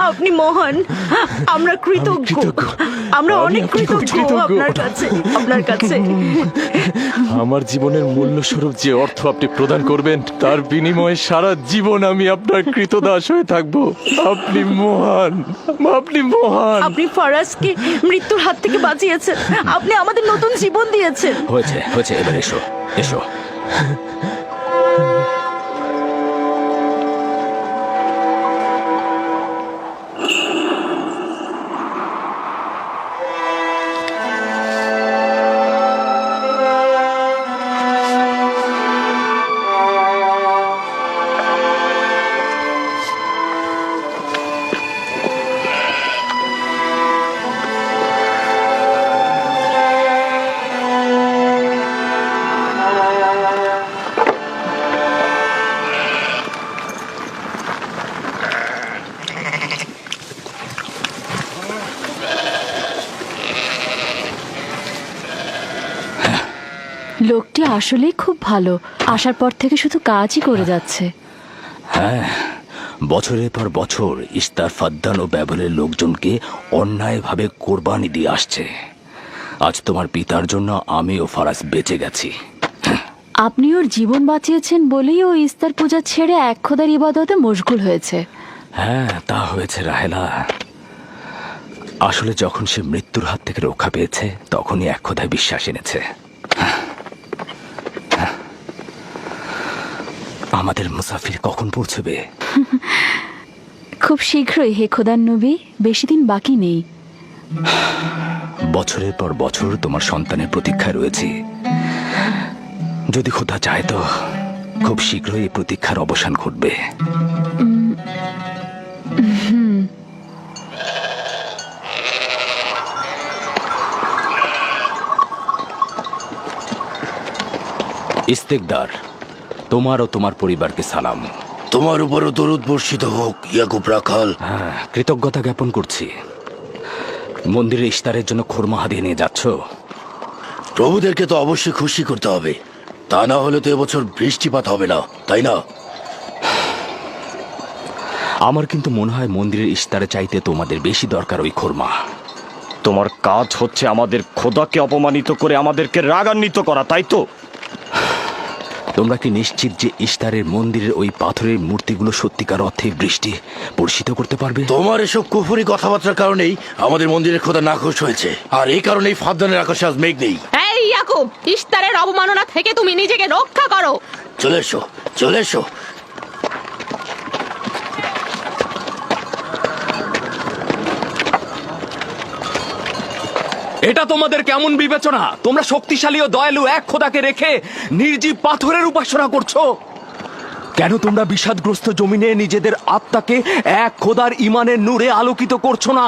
আপনি মহান, আমরা কৃতজ্ঞ, আমরা অনেক কৃতজ্ঞ আপনার কাছে। আমার জীবনের মূল্য স্বরূপ যে অর্থ আপনি প্রদান করবেন, তার বিনিময়ে সারা জীবন আমি আপনার কৃতদাস হয়ে থাকবো। আপনি মহান, আপনি মহান। আপনি ফারাজকে মৃত্যুর হাত থেকে বাঁচিয়েছেন, আপনি আমাদের নতুন জীবন দিয়েছেন। হয়েছে হয়েছে, এবার এসো এসো। লোকটি আসলেই খুব ভালো, আসার পর থেকে শুধু কাজই করে যাচ্ছে। হ্যাঁ, বছরের পর বছর ইস্তার ফাদ্দান ও ব্যাবলের লোকজনকে অন্যায়ভাবে কোরবানি দিয়ে আসছে। আজ তোমার পিতার জন্য আমি ও ফারাজ বেঁচে গেছি। আপনি ওর জীবন বাঁচিয়েছেন বলেই ও ইস্তার পূজা ছেড়ে এক খোদার ইবাদতে মশগুল হয়েছে। হ্যাঁ, তা হয়েছে রাহেলা। আসলে যখন সে মৃত্যুর হাত থেকে রক্ষা পেয়েছে, তখনই এক খোদায় বিশ্বাস এনেছে। আমাদের মুসাফির কখন পৌঁছবে? খুব শীঘ্রই হে খোদার নবী, বেশি দিন বাকি নেই। বছরের পর বছর তোমার সন্তানের প্রতীক্ষায় রয়েছি। যদি খোদা চায় তো খুব শীঘ্রই এই প্রতীক্ষার অবসান ঘটবে। ইস্তেকদার, তোমার ও তোমার পরিবারকে সালাম। তোমার উপরও দরুদ বর্ষিত হোক ইয়াকুব রাখাল। হ্যাঁ, কৃতজ্ঞতা জ্ঞাপন করছি। মন্দিরে ইস্তারের জন্য খোরমা হাদিয়ে নিয়ে যাচ্ছ? প্রভুদেরকে তো অবশ্যই খুশি করতে হবে, তা না হলে তো এবছর বৃষ্টিপাত হবে না, তাই না? আমার কিন্তু মনে হয় মন্দিরের ইস্তারে চাইতে তোমাদের বেশি দরকার ওই খোরমা। তোমার কাজ হচ্ছে আমাদের খোদাকে অপমানিত করে আমাদেরকে রাগান্বিত করা, তাই তো? তোমরা কি নিশ্চিত যে ইস্তারের মন্দিরের ওই পাথরের মূর্তিগুলো সত্যিকার অর্থে বৃষ্টি বর্ষিত করতে পারবে? তোমার এসব কুফুরি কথাবার্তার কারণেই আমাদের মন্দিরের খোদা নাখোশ হয়েছে, আর এই কারণেই ফাদ্দানের আকাশে আজ মেঘ নেই। এই ইয়াকুব, ইস্তারের অবমাননা থেকে তুমি নিজেকে রক্ষা করো। চলে এসো, চলে এসো। এটা তোমাদের কেমন বিবেচনা? তোমরা শক্তিশালী ও দয়ালু এক খোদাকে রেখে নির্জীব পাথরের উপাসনা করছো। কেন তোমরা বিষাদগ্রস্ত জমিনে নিজেদের আত্মাকে এক খোদার ইমানের নূরে আলোকিত করছো না?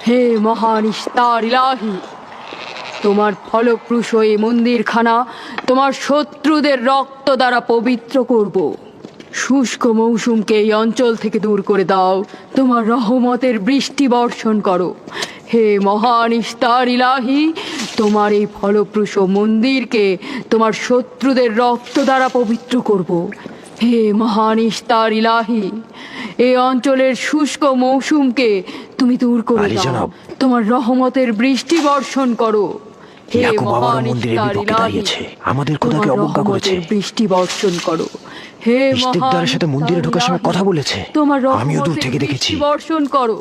হে মহান ইস্তার ইলাহি, তোমার ফলপ্রসূ এই মন্দিরখানা তোমার শত্রুদের রক্ত দ্বারা পবিত্র করব। শুষ্ক মৌসুমকে এই অঞ্চল থেকে দূর করে দাও, তোমার রহমতের বৃষ্টি বর্ষণ করো। হে মহান ইস্তার ইলাহি, তোমার এই ফলপ্রসূ মন্দিরকে তোমার শত্রুদের রক্ত দ্বারা পবিত্র করব। হে মহান ইস্তার ইলাহি, এই অঞ্চলের শুষ্ক মৌসুমকে তুমি দূর করে দাও, তোমার রহমতের বৃষ্টি বর্ষণ করো। হে মহান ইস্তার ইলাহি, আমাদের খোদাকে অবজ্ঞা করেছে। বৃষ্টি বর্ষণ করো। হে ইস্তেকদারের সাথে মন্দিরে ঢোকার সময় কথা বলেছে, তোমার আমিও দূর থেকে দেখেছি। বর্ষণ করো।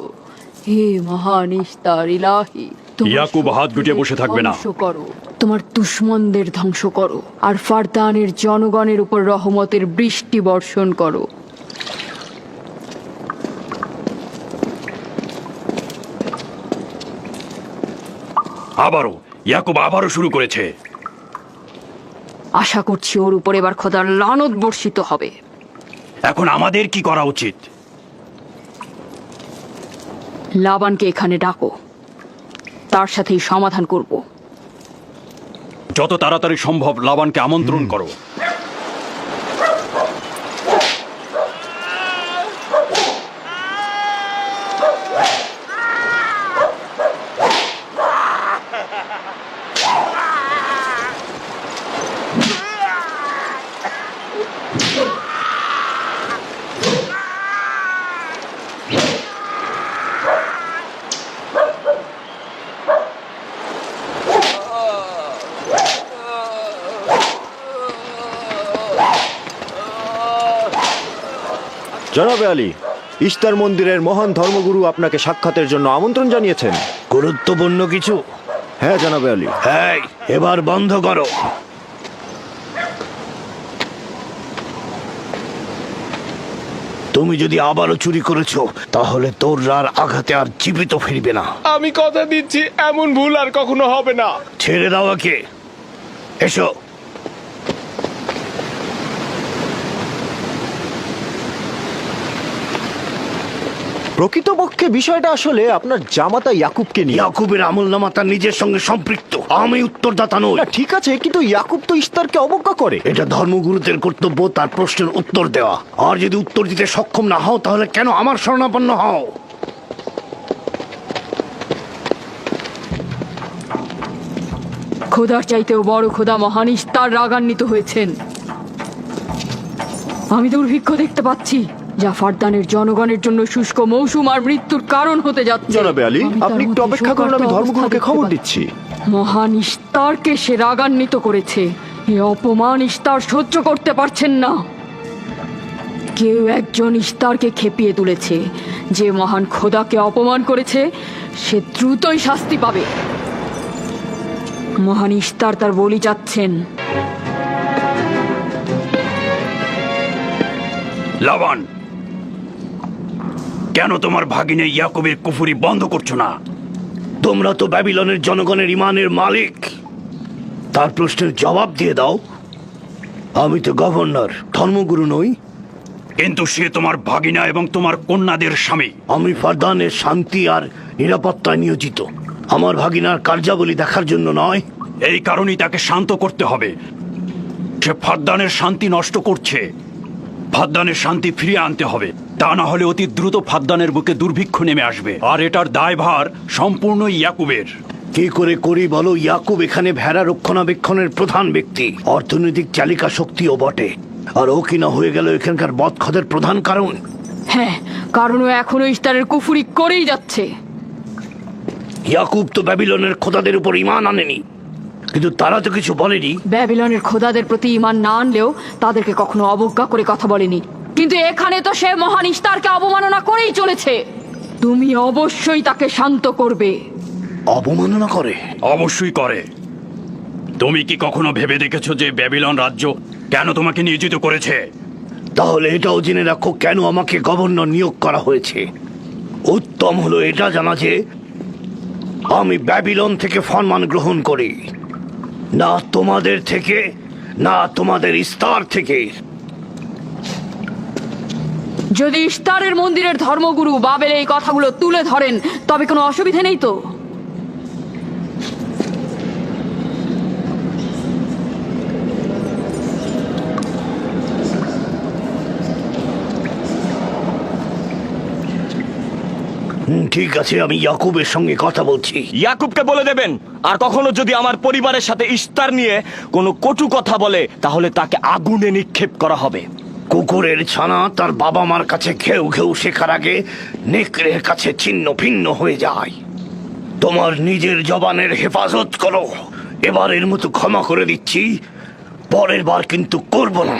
হে মহান ইস্তার ইলাহি, ইয়াকুব হাত গুটিয়ে বসে থাকবে না। ধ্বংস করো, তোমার দুশমনদের ধ্বংস করো, আর ফারদানের জনগণের উপর রহমতের বৃষ্টি বর্ষণ করো। ইয়াকুব আবারও শুরু করেছে। আশা করছি ওর উপর এবার খোদার লানত বর্ষিত হবে। এখন আমাদের কি করা উচিত? লাবানকে এখানে ডাকো, তার সাথেই সমাধান করব। যত তাড়াতাড়ি সম্ভব লাবানকে আমন্ত্রণ করো। জনাবে আলী, ইস্তার মন্দিরের মহান ধর্মগুরু আপনাকে সাক্ষাতের জন্য আমন্ত্রণ জানিয়েছেন। গুরুত্বপূর্ণ কিছু? হ্যাঁ জনাবে আলী। হ্যাঁ, এবার বন্ধ করো। তুমি যদি আবারও চুরি করেছো তাহলে তোর রার আঘাতে আর জীবিত ফিরবে না। আমি কথা দিচ্ছি এমন ভুল আর কখনো হবে না। ছেড়ে দাও একে। এসো। প্রকৃতপক্ষে বিষয়টা আসলে আপনার জামাতা ইয়াকুবকে নিয়ে। ইয়াকুবের আমলনামা তার নিজের সঙ্গে সম্পৃক্ত। আমি উত্তরদাতা নই। না, ঠিক আছে, কিন্তু ইয়াকুব তো ইস্তারকে অবজ্ঞা করে। এটা ধর্মগুরুদের কর্তব্য তার প্রশ্নের উত্তর দেওয়া। আর যদি উত্তর দিতে সক্ষম না হও তাহলে কেন আমার শরণাপন্ন হও? খোদার চাইতেও বড় খোদা মহান ইস্তার রাগান্বিত হয়েছেন। আমি দুর্ভিক্ষ দেখতে পাচ্ছি, যা ফারদানের জনগণের জন্য শুষ্ক মৌসুম আর মৃত্যুর কারণ হতে যাচ্ছে। জনাবে আলী, আমি তার আপনি একটু মধ্যে অপেক্ষা করুন, আমি শোকার্ত ধর্মগুরুকে অবস্থা খবর দেখতে দিচ্ছি। পাচ্ছি। মহান ইস্তারকে সে রাগান্বিত করেছে। এ অপমান ইস্তার সহ্য করতে পারছেন না। কেউ একজন ইস্তারকে খেপিয়ে তুলেছে। যে মহান খোদাকে অপমান করেছে সে দ্রুতই শাস্তি পাবে। মহান ইস্তার তার বলি চাচ্ছেন। লাবান, কেন তোমার ভাগিনে ইয়াকুবের কুফরি বন্ধ করছো না? তোমরা তো ব্যাবিলনের জনগণের ইমানের মালিক। তার প্রশ্নের জবাব দিয়ে দাও। আমি তো গভর্নর, ধর্মগুরু নই। কিন্তু সে তোমার ভাগিনা এবং তোমার কন্যাদের স্বামী। আমি ফারদানের শান্তি আর নিরাপত্তায় নিয়োজিত। আমার ভাগিনার কার্যাবলী দেখার জন্য নয়। এই কারণেই তাকে শান্ত করতে হবে। সে ফারদানের শান্তি নষ্ট করছে। ফারদানের শান্তি ফিরিয়ে আনতে হবে। তা না হলে অতি দ্রুত ফারদানের বুকে দুর্ভিক্ষ নেমে আসবে, আর এটার দায়ভার সম্পূর্ণ ইয়াকুবের। কি করে করি বলো? ইয়াকুব এখানে ভেড়া রক্ষণাবেক্ষণের প্রধান ব্যক্তি, অর্থনৈতিক চালিকা শক্তিও বটে। আর ও কিনা হয়ে গেল এখানকার বদখদের প্রধান কারণ। হ্যাঁ, কারণ ও এখনো ইস্তারের কুফরি করেই যাচ্ছে। ইয়াকুব তো ব্যাবিলনের খোদাদের উপর ঈমান আনেনি, কিন্তু তারা তো কিছু বলেনি। ব্যাবিলনের খোদাদের প্রতি ঈমান না আনলেও তাদেরকে কখনো অবজ্ঞা করে কথা বলেনি। কিন্তু এখানে তো সে মহান ইস্তারকে অবমাননা করেই চলেছে। তুমি অবশ্যই তাকে শান্ত করবে। অবমাননা করে? অবশ্যই করে। তুমি কি কখনো ভেবে দেখেছো যে ব্যাবিলন রাজ্য কেন তোমাকে নিয়োজিত করেছে? তাহলে এটাও জেনে রাখো কেন আমাকে গভর্নর নিয়োগ করা হয়েছে। উত্তম হলো এটা জানা যে আমি ব্যাবিলন থেকে ফরমান গ্রহণ করি, না তোমাদের থেকে, না তোমাদের ইস্তার থেকে। যদি ইস্তারের মন্দিরের ধর্মগুরু বাবেল এই কথাগুলো তুলে ধরেন তবে কোনো অসুবিধা নেই তো? ঠিক আছে, আমি ইয়াকুবের সঙ্গে কথা বলছি। ইয়াকুবকে বলে দেবেন, আর কখনো যদি আমার পরিবারের সাথে ইস্তার নিয়ে কোনো কটু কথা বলে তাহলে তাকে আগুনে নিক্ষেপ করা হবে। কুকুরের ছানা তার বাবা মার কাছে ঘেউ ঘেউ শেখার আগে নেকড়ের কাছে ছিন্ন ভিন্ন হয়ে যায়। তোমার নিজের জবানের হেফাজত করো। এবারের মতো ক্ষমা করে দিচ্ছি, পরের বার কিন্তু করব না।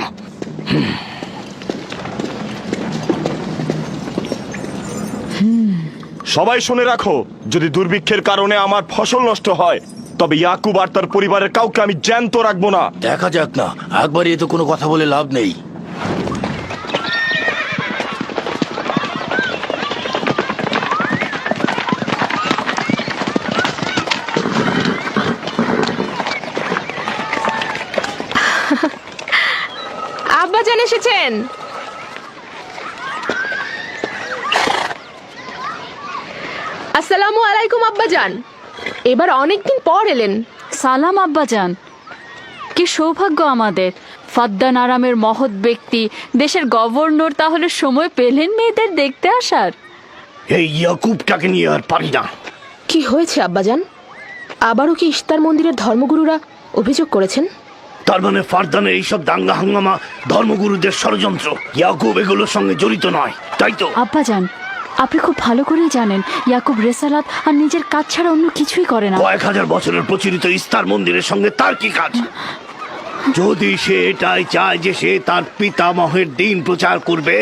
সবাই শুনে রাখো, যদি দুর্ভিক্ষের কারণে আমার ফসল নষ্ট হয় তবে ইয়াকুব আর তার পরিবারের কাউকে আমি জ্যান্ত রাখবো না। দেখা যাক না, একবারই তো কোনো কথা বলে লাভ নেই। আব্বাজান এসেছেন। আসসালামু আলাইকুম আব্বাজান। এবার অনেকদিন পর এলেন। সালাম আব্বাজান। কি সৌভাগ্য আমাদের, ফাদ্দান আরামের মহৎ ব্যক্তি দেশের গভর্নর তাহলে সময় পেলেন মেয়েদের দেখতে আসার। এই ইয়াকুবটাকে নিয়ে আর পারি না। কি হয়েছে আব্বাজান? আবারও কি ইস্তার মন্দিরের ধর্মগুরুরা অভিযোগ করেছেন? তার মানে ফারদানের এইসব দাঙ্গা হাঙ্গামা ধর্মগুরুদের ষড়যন্ত্র। ইয়াকুব এগুলোর সঙ্গে জড়িত নয়, তাই তো? আব্বাজান, আপনি খুব ভালো করেই জানেন ইয়াকুব রেসালাত আর নিজের কাজ ছাড়া অন্য কিছুই করে না। কয়েক হাজার বছরের প্রচলিত ইস্তার মন্দিরের সঙ্গে তার কি কাজ? যদি সে এটাই চায় যে সে তার পিতামহের দিন প্রচার করবে,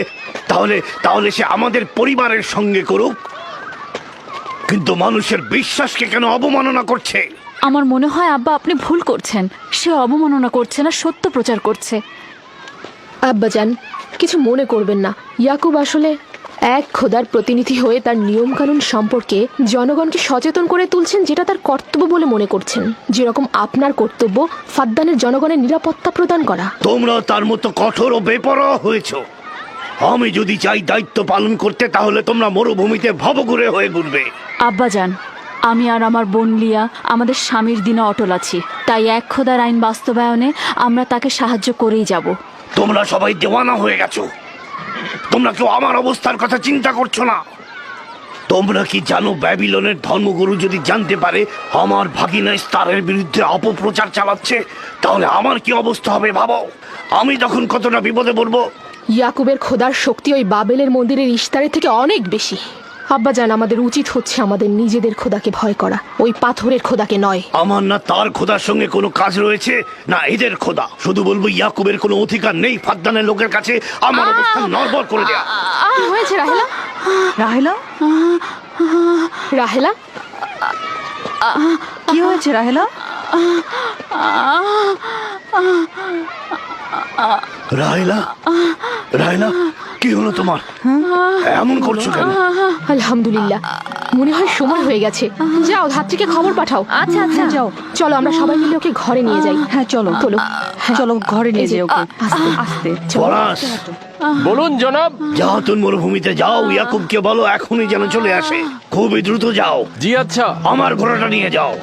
তাহলে সে আমাদের পরিবারের সঙ্গে করুক। কিন্তু মানুষের বিশ্বাসকে কেন অবমাননা করছে? আমার মনে হয় আব্বা আপনি ভুল করছেন। সে অবমাননা করছে না, সত্য প্রচার করছে। আব্বাজান, কিছু মনে করবেন না। ইয়াকুব আসলে এক খোদার প্রতিনিধি হয়ে তার নিয়মকানুন সম্পর্কে জনগণকে সচেতন করে তুলছেন, যেটা তার কর্তব্য বলে মনে করছেন। যেরকম আপনার কর্তব্য ফাদ্দানের জনগণের নিরাপত্তা প্রদান করা। তোমরা তার মতো কঠোর ও বেপরোয়া হয়েছ। আমি যদি চাই দায়িত্ব পালন করতে, তাহলে তোমরা মরুভূমিতে ভবঘুরে হয়ে ঘুরবে। আব্বাজান, আমি আর আমার বোন লিয়া আমাদের স্বামীর দিনে অটল আছি, তাই এক খোদার আইন বাস্তবায়নে আমরা তাকে সাহায্য করেই যাব। তোমরা সবাই দেওয়ানা হয়ে গেছো। তোমরা কেউ আমার অবস্থার কথা চিন্তা করছো না। তোমরা কি জানো, ব্যাবিলনের ধর্মগুরু যদি জানতে পারে আমার ভাগিনা ইস্তারের বিরুদ্ধে অপপ্রচার চালাচ্ছে, তাহলে আমার কি অবস্থা হবে ভাবো। আমি তখন কতটা বিপদে পড়বো। ইয়াকুবের খোদার শক্তি ওই বাবেলের মন্দিরের ইস্তারের থেকে অনেক বেশি। আব্বাজান, আমাদের উচিত হচ্ছে আমাদের নিজেদের খোদাকে ভয় করা, ওই পাথরের খোদাকে নয়। আমার না তার খোদার সঙ্গে কোনো কাজ রয়েছে, না এদের খোদা। শুধু বলবো ইয়াকুবের কোনো অধিকার নেই ফাদ্দানের লোকের কাছে আমার অবস্থান নড়বড় করে দেয়া। কি হয়েছে রাহেলা? রাহেলা, রাহেলা, কি হয়েছে রাহেলা? রাহেলা, রাহেলা, কি হলো তোমার? এমন করছো কেন? আলহামদুলিল্লাহ, মনে হয় সময় হয়ে গেছে। যাও, ধাত্রীকে খবর পাঠাও। আচ্ছা আচ্ছা, যাও। চলো আমরা সবাই মিলে ওকে ঘরে নিয়ে যাই। হ্যাঁ চলো চলো। চলো ঘরে নিয়ে এই যে, যাই ওকে। আস্তে আস্তে। পলাশ, বলুন জনাব। যাও তুমি মরুভূমিতে যাও, ইয়াকুবকে বলো এখনই যেন চলে আসে। খুবই দ্রুত যাও। জি আচ্ছা। আমার ঘোড়াটা নিয়ে যাও।